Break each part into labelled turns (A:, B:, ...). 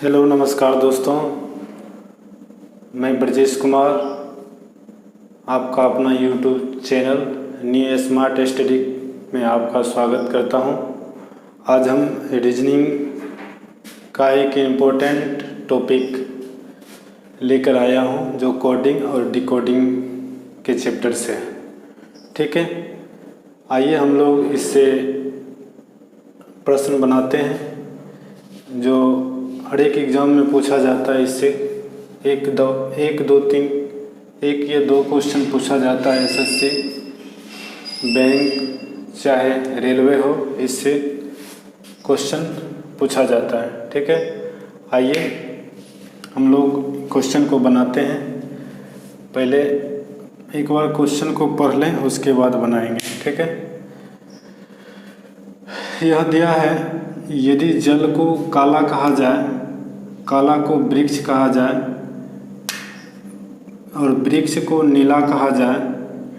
A: Hello नमस्कार दोस्तों, मैं ब्रजेश कुमार आपका अपना YouTube channel new smart study में आपका स्वागत करता हूं। आज हम रीजनिंग का एक इम्पोर्टेंट टॉपिक लेकर आया हूं जो कोडिंग और डिकोडिंग के चैप्टर से है। ठीक है, आइए हम लोग इससे प्रश्न बनाते हैं जो हर एक एग्ज़ाम में पूछा जाता है। इससे एक या दो क्वेश्चन पूछा जाता है एसएससी, बैंक चाहे रेलवे हो, इससे क्वेश्चन पूछा जाता है। ठीक है, आइए हम लोग क्वेश्चन को बनाते हैं। पहले एक बार क्वेश्चन को पढ़ लें, उसके बाद बनाएंगे। ठीक है, यह दिया है, यदि जल को काला कहा जाए, काला को वृक्ष कहा जाए और वृक्ष को नीला कहा जाए,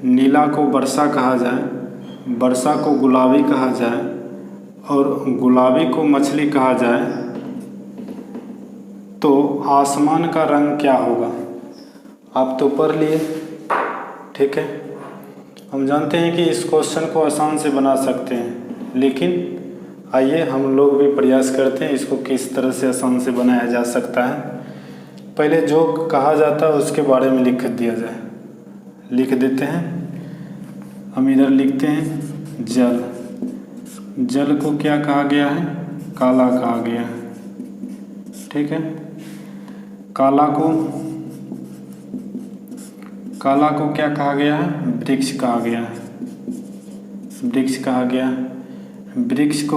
A: नीला को वर्षा कहा जाए, वर्षा को गुलाबी कहा जाए और गुलाबी को मछली कहा जाए, तो आसमान का रंग क्या होगा? आप तो पढ़ लिए। ठीक है, हम जानते हैं कि इस क्वेश्चन को आसान से बना सकते हैं, लेकिन आइए हम लोग भी प्रयास करते हैं इसको किस तरह से आसान से बनाया जा सकता है। पहले जो कहा जाता है उसके बारे में लिख दिया जाए, लिख देते हैं। हम इधर लिखते हैं जल, जल को क्या कहा गया है? काला कहा गया है। ठीक है, काला को क्या कहा गया है? वृक्ष कहा गया है, वृक्ष कहा गया है। वृक्ष को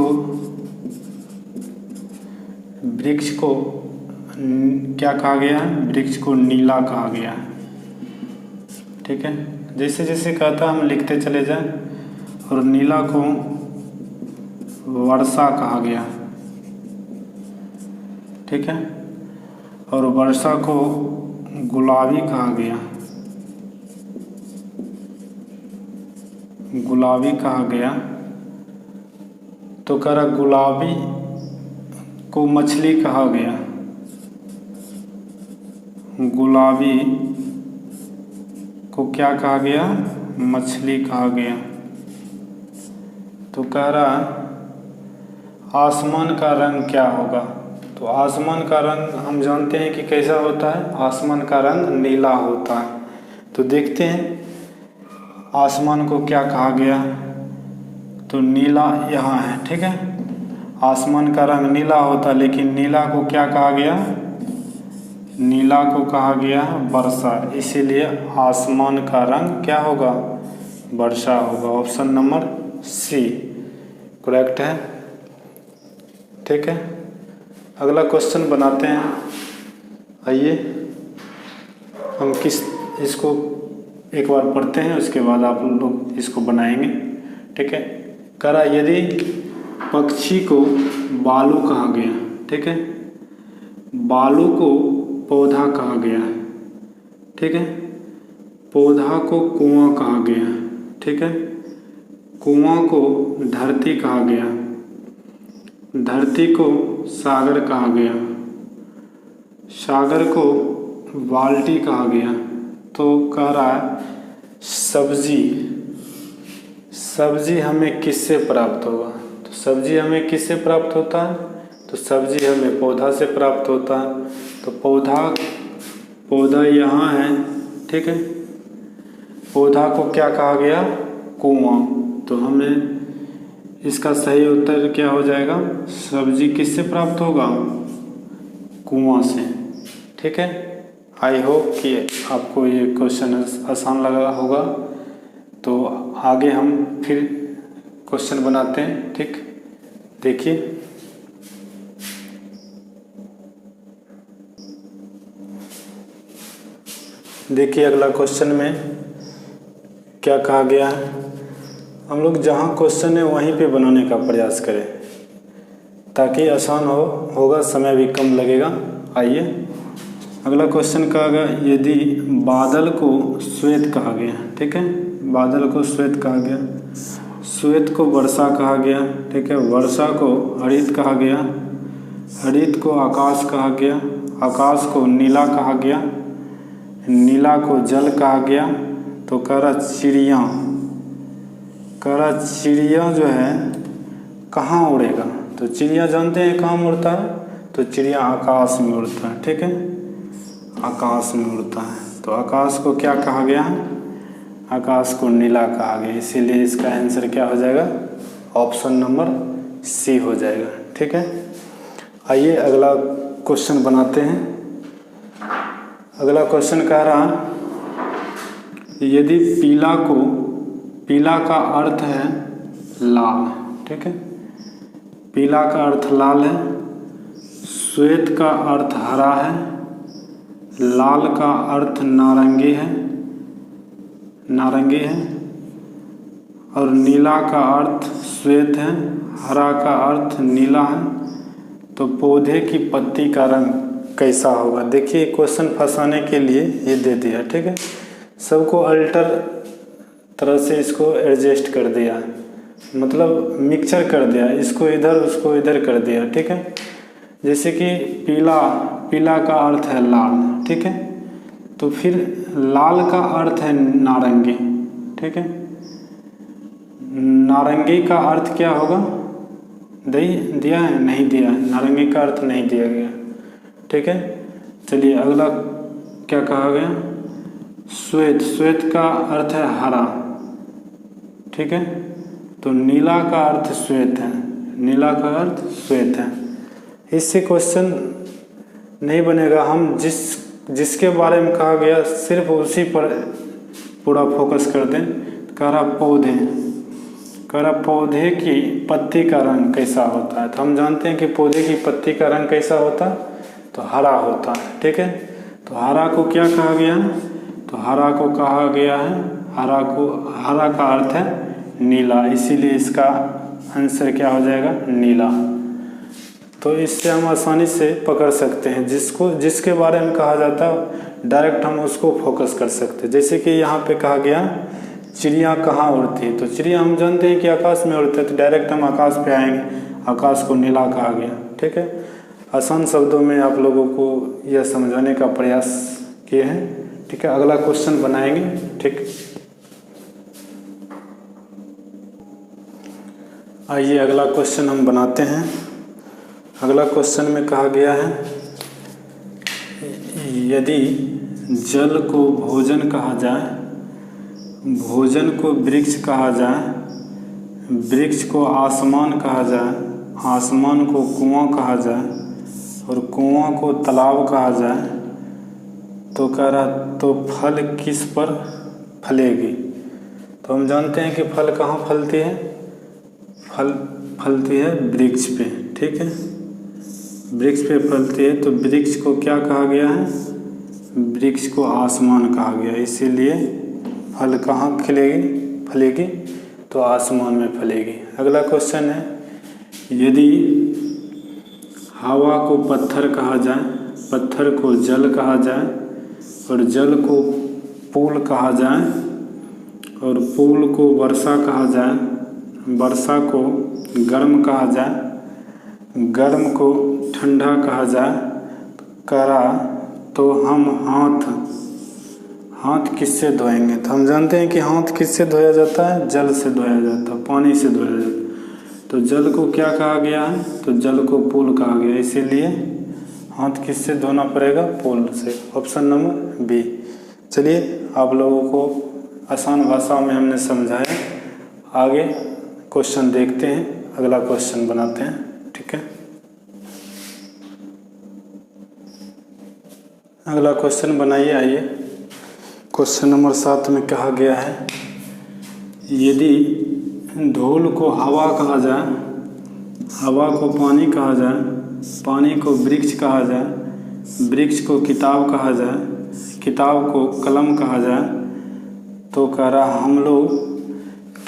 A: क्या कहा गया है? वृक्ष को नीला कहा गया है। ठीक है, जैसे जैसे कहता हम लिखते चले जाएं। और नीला को वर्षा कहा गया। ठीक है, और वर्षा को गुलाबी कहा गया, गुलाबी कहा गया। तो कह रहा गुलाबी को मछली कहा गया, गुलाबी को क्या कहा गया? मछली कहा गया। तो कह रहा आसमान का रंग क्या होगा? तो आसमान का रंग हम जानते हैं कि कैसा होता है? आसमान का रंग नीला होता है। तो देखते हैं आसमान को क्या कहा गया। तो नीला यहाँ है। ठीक है, आसमान का रंग नीला होता, लेकिन नीला को क्या कहा गया? नीला को कहा गया वर्षा, इसीलिए आसमान का रंग क्या होगा? वर्षा होगा। ऑप्शन नंबर सी करेक्ट है। ठीक है, अगला क्वेश्चन बनाते हैं। आइए हम इसको एक बार पढ़ते हैं, उसके बाद आप लोग इसको बनाएंगे। ठीक है, करा यदि पक्षी को बालू कहा गया, ठीक है, बालू को पौधा कहा गया, ठीक है, पौधा को कुआं कहा गया, ठीक है, कुआं को धरती कहा गया, धरती को सागर कहा गया, सागर को बाल्टी कहा गया। तो कह रहा है सब्जी, सब्जी हमें किससे प्राप्त होगा? तो सब्जी हमें किससे प्राप्त होता है? तो सब्जी हमें पौधा से प्राप्त होता है। तो पौधा यहाँ है। ठीक है, पौधा को क्या कहा गया? कुआं। तो हमें इसका सही उत्तर क्या हो जाएगा? सब्जी किससे प्राप्त होगा? कुआं से। ठीक है, आई होप कि आपको ये क्वेश्चन आसान लगा होगा। तो आगे हम फिर क्वेश्चन बनाते हैं। ठीक, देखिए अगला क्वेश्चन में क्या कहा गया है। हम लोग जहाँ क्वेश्चन है वहीं पे बनाने का प्रयास करें ताकि आसान होगा, समय भी कम लगेगा। आइए अगला क्वेश्चन कहा गया, यदि बादल को श्वेत कहा गया, ठीक है, बादल को श्वेत कहा गया, श्वेत को वर्षा कहा गया, ठीक है, वर्षा को हरित कहा गया, हरित को आकाश कहा गया, आकाश को नीला कहा गया, नीला को जल कहा गया। तो कह रहा चिड़िया जो है कहाँ उड़ेगा? तो चिड़िया जानते हैं कहाँ उड़ता है? तो चिड़िया आकाश में उड़ता है। ठीक है, आकाश में उड़ता है। तो आकाश को क्या कहा गया? आकाश को नीला कहा गया, इसीलिए इसका आंसर क्या हो जाएगा? ऑप्शन नंबर सी हो जाएगा। ठीक है, आइए अगला क्वेश्चन बनाते हैं। अगला क्वेश्चन कह रहा यदि पीला का अर्थ है लाल। ठीक है, पीला का अर्थ लाल है, श्वेत का अर्थ हरा है, लाल का अर्थ नारंगी है और नीला का अर्थ श्वेत है, हरा का अर्थ नीला है। तो पौधे की पत्ती का रंग कैसा होगा? देखिए क्वेश्चन फंसाने के लिए ये दे दिया। ठीक है, सबको अल्टर तरह से इसको एडजस्ट कर दिया, मतलब मिक्सचर कर दिया, इसको इधर उसको इधर कर दिया। ठीक है, जैसे कि पीला का अर्थ है लाल। ठीक है, तो फिर लाल का अर्थ है नारंगी। ठीक है, नारंगी का अर्थ क्या होगा? दिया है? नहीं दिया है, नारंगी का अर्थ नहीं दिया गया। ठीक है, चलिए अगला क्या कहा गया? श्वेत का अर्थ है हरा। ठीक है, तो नीला का अर्थ श्वेत है, नीला का अर्थ श्वेत है। इससे क्वेश्चन नहीं बनेगा। हम जिसके बारे में कहा गया सिर्फ उसी पर पूरा फोकस कर दें। कह रहा पौधे की पत्ती का रंग कैसा होता है? तो हम जानते हैं कि पौधे की पत्ती का रंग कैसा होता है? तो हरा होता है। ठीक है, तो हरा को क्या कहा गया? तो हरा को कहा गया है, हरा का अर्थ है नीला, इसीलिए इसका आंसर क्या हो जाएगा? नीला। तो इससे हम आसानी से पकड़ सकते हैं, जिसके बारे में कहा जाता है डायरेक्ट हम उसको फोकस कर सकते हैं। जैसे कि यहाँ पे कहा गया चिड़िया कहाँ उड़ती है? तो चिड़िया हम जानते हैं कि आकाश में उड़ते हैं, तो डायरेक्ट हम आकाश पे आएंगे, आकाश को नीला कहा गया। ठीक है, आसान शब्दों में आप लोगों को यह समझाने का प्रयास किए हैं। ठीक है, अगला क्वेश्चन बनाएंगे। ठीक, आइए अगला क्वेश्चन हम बनाते हैं। अगला क्वेश्चन में कहा गया है यदि जल को भोजन कहा जाए, भोजन को वृक्ष कहा जाए, वृक्ष को आसमान कहा जाए, आसमान को कुआं कहा जाए और कुआं को तालाब कहा जाए, तो कह रहा तो फल किस पर फलेगी? तो हम जानते हैं कि फल कहाँ फलती है? फल फलती है वृक्ष पे। ठीक है, वृक्ष पे फलती है। तो वृक्ष को क्या कहा गया है? वृक्ष को आसमान कहा गया, इसीलिए फल कहाँ फलेगी? तो आसमान में फलेगी। अगला क्वेश्चन है यदि हवा को पत्थर कहा जाए, पत्थर को जल कहा जाए और जल को पुल कहा जाए और पुल को वर्षा कहा जाए, वर्षा को गर्म कहा जाए, गर्म को ठंडा कहा जाए, करा तो हम हाथ किससे धोएंगे? तो हम जानते हैं कि हाथ किससे धोया जाता है? जल से धोया जाता है, पानी से धोया जाता है। तो जल को क्या कहा गया है? तो जल को पुल कहा गया, इसीलिए हाथ किससे धोना पड़ेगा? पुल से। Option number B. चलिए आप लोगों को आसान भाषा में हमने समझाया, आगे क्वेश्चन देखते हैं, अगला क्वेश्चन बनाते हैं। ठीक है, अगला क्वेश्चन बनाइए। आइए क्वेश्चन नंबर 7 में कहा गया है यदि धूल को हवा कहा जाए, हवा को पानी कहा जाए, पानी को वृक्ष कहा जाए, वृक्ष को किताब कहा जाए, किताब को कलम कहा जाए, तो कह रहा हम लोग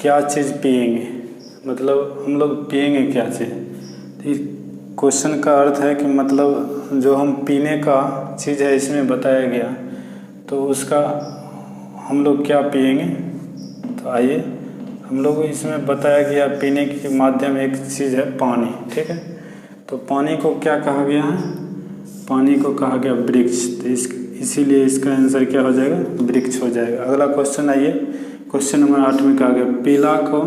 A: क्या चीज़ पिएंगे? मतलब हम लोग पिएंगे क्या चीज़? क्वेश्चन का अर्थ है कि मतलब जो हम पीने का चीज़ है इसमें बताया गया, तो उसका हम लोग क्या पिएंगे? तो आइए हम लोग इसमें बताया गया पीने के माध्यम एक चीज़ है पानी। ठीक है, तो पानी को क्या कहा गया है? पानी को कहा गया वृक्ष। तो इसीलिए इसका आंसर क्या हो जाएगा? वृक्ष हो जाएगा। अगला क्वेश्चन आइए, क्वेश्चन नंबर 8 में कहा गया पीला को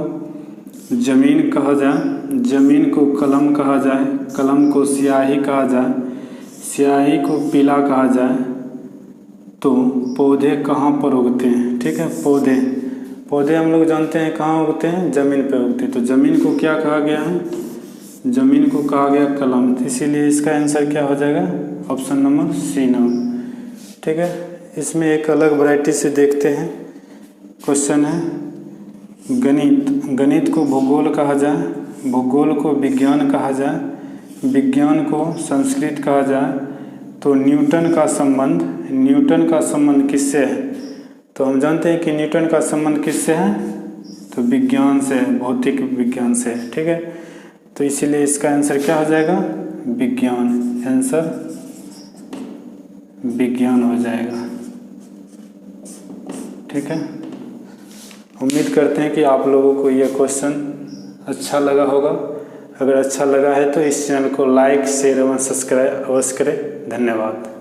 A: जमीन कहा जाए, जमीन को कलम कहा जाए, कलम को स्याही कहा जाए, स्याही को पीला कहा जाए, तो पौधे कहाँ पर उगते हैं? ठीक है, पौधे हम लोग जानते हैं कहाँ उगते हैं? ज़मीन पर उगते हैं। तो ज़मीन को क्या कहा गया है? ज़मीन को कहा गया कलम। इसीलिए इसका आंसर क्या हो जाएगा? ऑप्शन नंबर सी नाम। ठीक है, इसमें एक अलग वैरायटी से देखते हैं। क्वेश्चन है गणित, गणित को भूगोल कहा जाए, भूगोल को विज्ञान कहा जाए, विज्ञान को संस्कृत कहा जाए, तो न्यूटन का संबंध किससे है? तो हम जानते हैं कि न्यूटन का संबंध किससे है? तो विज्ञान से, भौतिक विज्ञान से। ठीक है, तो इसीलिए इसका आंसर क्या हो जाएगा? विज्ञान। आंसर विज्ञान हो जाएगा। ठीक है, उम्मीद करते हैं कि आप लोगों को यह क्वेश्चन अच्छा लगा होगा। अगर अच्छा लगा है तो इस चैनल को लाइक, शेयर एवं सब्सक्राइब अवश्य करें। धन्यवाद।